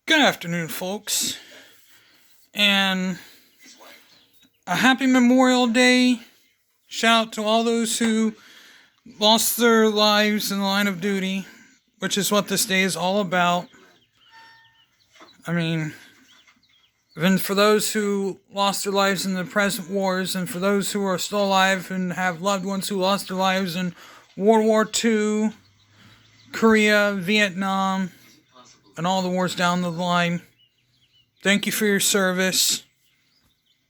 Good afternoon, folks, and a happy Memorial Day. Shout out to all those who lost their lives in the line of duty, which is what this day is all about. I mean, and for those who lost their lives in the present wars, and for those who are still alive and have loved ones who lost their lives in World War II, Korea, Vietnam, and all the wars down the line. Thank you for your service.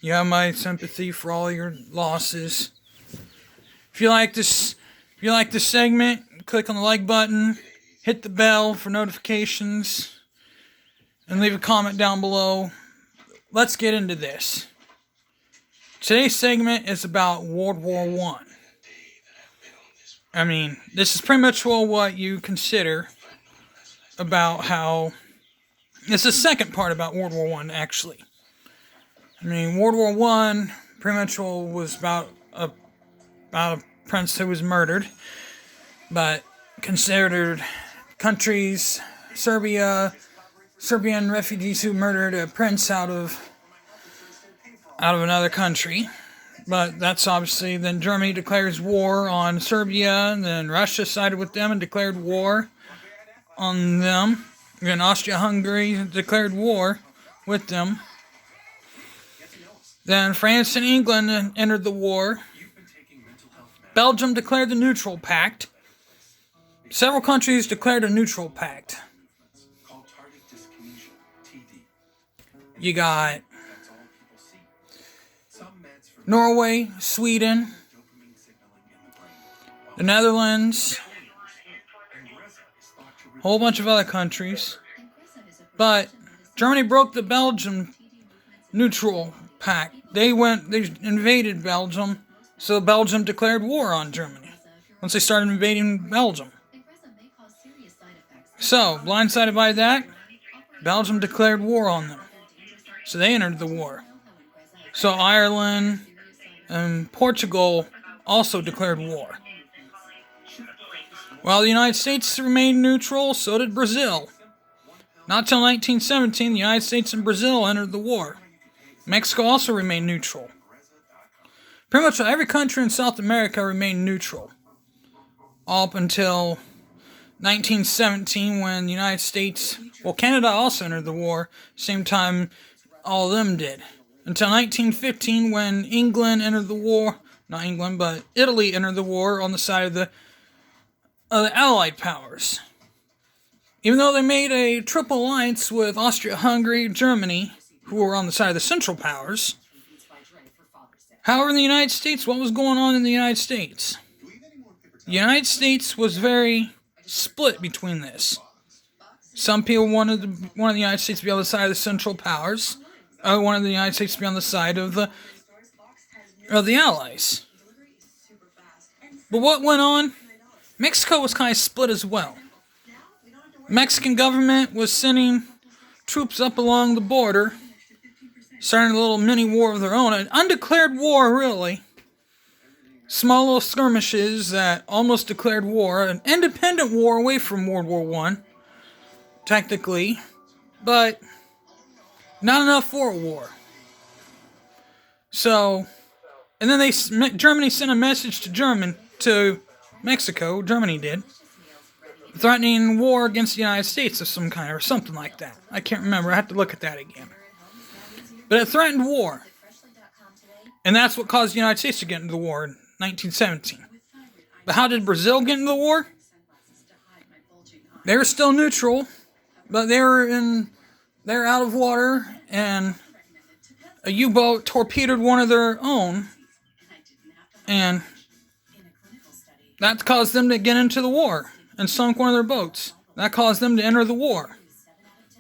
You have my sympathy for all your losses. If you like this segment, click on the like button, hit the bell for notifications, and leave a comment down below. Let's get into this. Today's segment is about World War I. I mean, this is pretty much what you consider about how... It's the second part about World War I, actually. I mean, World War I pretty much was about a prince who was murdered, but considered countries, Serbian refugees who murdered a prince out of another country. But that's obviously, then Germany declares war on Serbia, and then Russia sided with them and declared war on them. And Austria-Hungary declared war with them. Then France and England entered the war. Belgium declared the Neutral Pact. Several countries declared a Neutral Pact. You got Norway, Sweden, the Netherlands, a whole bunch of other countries. But Germany broke the Belgium Neutral Pact. They invaded Belgium, so Belgium declared war on Germany once they started invading Belgium. So, blindsided by that, Belgium declared war on them. So they entered the war. So Ireland and Portugal also declared war. While the United States remained neutral, so did Brazil. Not till 1917, the United States and Brazil entered the war. Mexico also remained neutral. Pretty much every country in South America remained neutral. All up until 1917, when the United States... Well, Canada also entered the war, same time all of them did. Until 1915, when England entered the war... Not England, but Italy entered the war on the side of the Allied powers. Even though they made a triple alliance with Austria-Hungary, Germany, who were on the side of the Central Powers. However, in the United States, what was going on in the United States? The United States was very split between this. Some people wanted the United States to be on the side of the Central Powers. Others wanted the United States to be on the side of the Allies. But what went on? Mexico was kind of split as well. Mexican government was sending troops up along the border, starting a little mini war of their own, an undeclared war, really. Small little skirmishes that almost declared war, an independent war away from World War I, technically, but not enough for a war. So, and then Germany sent a message to Mexico, Germany did, threatening war against the United States of some kind, or something like that. I can't remember, I have to look at that again. But it threatened war. And that's what caused the United States to get into the war in 1917. But how did Brazil get into the war? They were still neutral, but they were out of water, and a U-boat torpedoed one of their own, and that caused them to get into the war and sunk one of their boats. That caused them to enter the war,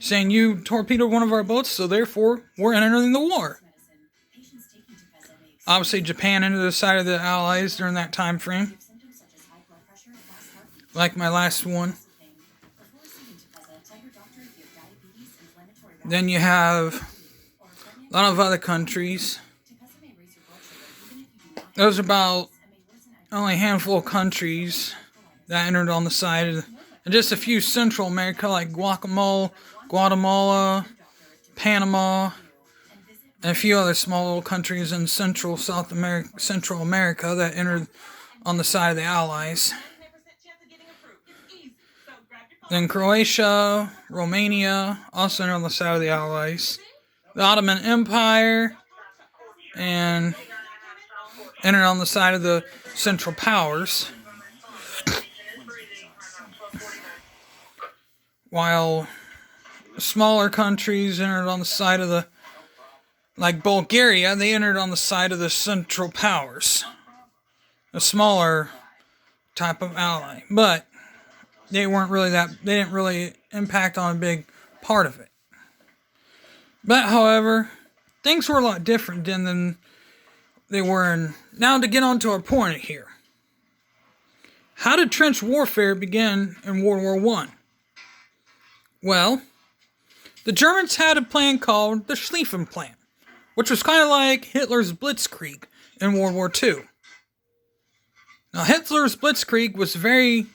saying, you torpedoed one of our boats, so therefore we're entering the war. Obviously, Japan entered the side of the Allies during that time frame, like my last one. Then you have a lot of other countries. There's about only a handful of countries that entered on the side of and just a few Central America like Guatemala, Panama, and a few other small little countries in Central America that entered on the side of the Allies. Then Croatia, Romania, also entered on the side of the Allies. The Ottoman Empire, and entered on the side of the Central Powers. While smaller countries entered on the side of the, like Bulgaria, they entered on the side of the Central Powers. A smaller type of ally. But they didn't really impact on a big part of it. But, however, things were a lot different then than they were in. Now to get on to our point here. How did trench warfare begin in World War I? Well, the Germans had a plan called the Schlieffen Plan, which was kind of like Hitler's Blitzkrieg in World War II. Now, Hitler's Blitzkrieg was very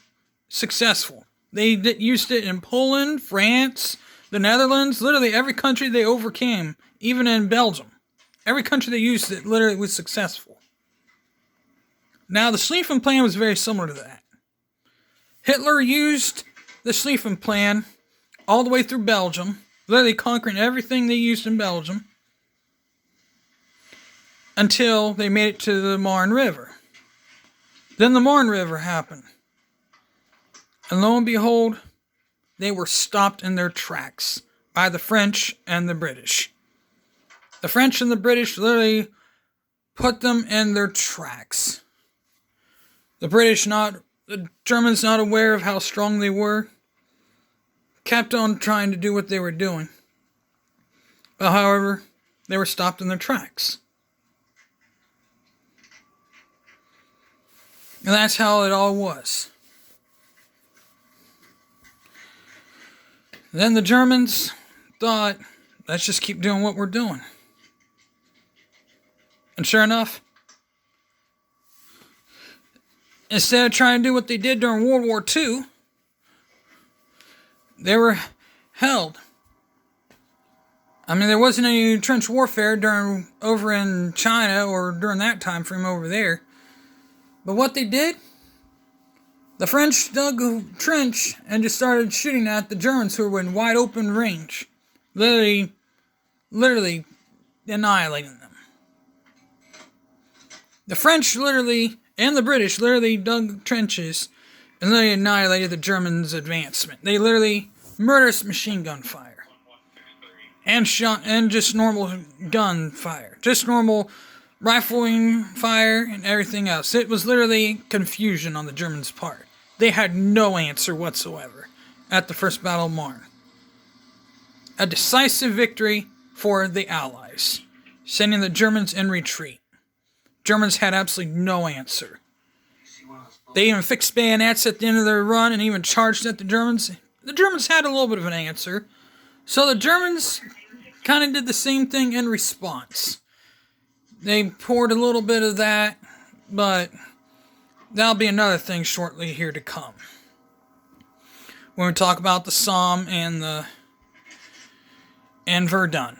successful. They used it in Poland, France, the Netherlands, literally every country they overcame, even in Belgium. Every country they used it literally was successful. Now, the Schlieffen Plan was very similar to that. Hitler used the Schlieffen Plan all the way through Belgium, literally conquering everything they used in Belgium, until they made it to the Marne River. Then the Marne River happened. And lo and behold, they were stopped in their tracks by the French and the British. The French and the British literally put them in their tracks. The Germans not aware of how strong they were, kept on trying to do what they were doing. But however, they were stopped in their tracks. And that's how it all was. Then the Germans thought, let's just keep doing what we're doing. And sure enough, instead of trying to do what they did during World War II, they were held. I mean, there wasn't any trench warfare over in China or during that time frame over there. But what they did, the French dug a trench and just started shooting at the Germans who were in wide open range. Literally annihilating them. The French and the British dug trenches and literally annihilated the Germans' advancement. They literally murderous machine gun fire. And just normal gun fire. Just normal rifling fire and everything else. It was literally confusion on the Germans' part. They had no answer whatsoever at the First Battle of Marne. A decisive victory for the Allies, sending the Germans in retreat. Germans had absolutely no answer. They even fixed bayonets at the end of their run and even charged at the Germans. The Germans had a little bit of an answer. So the Germans kind of did the same thing in response. They poured a little bit of that, but that'll be another thing shortly here to come. When we talk about the Somme and Verdun.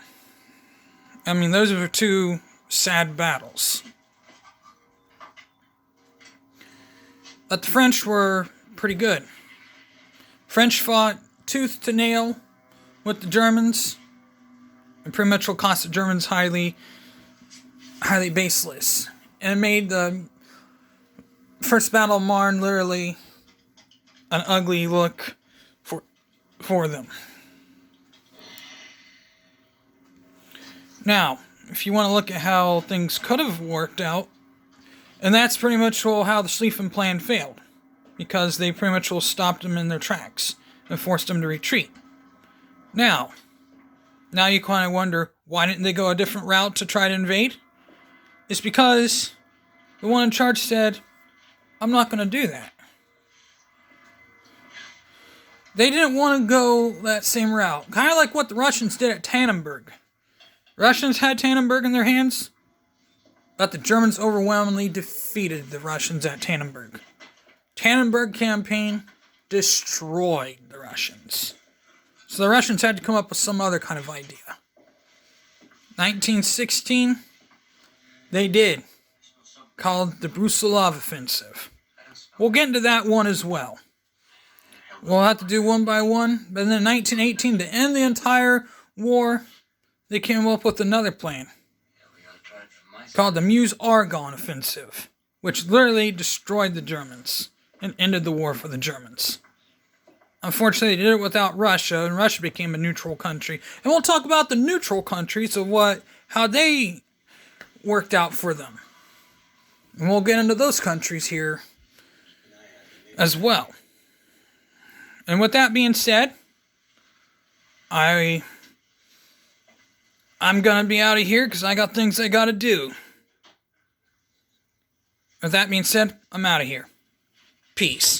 I mean, those are two sad battles. But the French were pretty good. French fought tooth to nail with the Germans, and pretty much will cost the Germans highly baseless, and made the First Battle of Marne literally an ugly look for them. Now, if you want to look at how things could have worked out, and that's pretty much how the Schlieffen Plan failed, because they pretty much stopped them in their tracks and forced them to retreat. Now you kind of wonder, why didn't they go a different route to try to invade? It's because the one in charge said, I'm not going to do that. They didn't want to go that same route. Kind of like what the Russians did at Tannenberg. Russians had Tannenberg in their hands, but the Germans overwhelmingly defeated the Russians at Tannenberg. Tannenberg campaign destroyed the Russians. So the Russians had to come up with some other kind of idea. 1916, they did, called the Brusilov Offensive. We'll get into that one as well. We'll have to do one by one. But then in 1918, to end the entire war, they came up with another plan called the Meuse-Argonne Offensive, which literally destroyed the Germans and ended the war for the Germans. Unfortunately, they did it without Russia, and Russia became a neutral country. And we'll talk about the neutral countries of how they worked out for them. And we'll get into those countries here as well. And with that being said, I'm going to be out of here because I got things I got to do. With that being said, I'm out of here. Peace.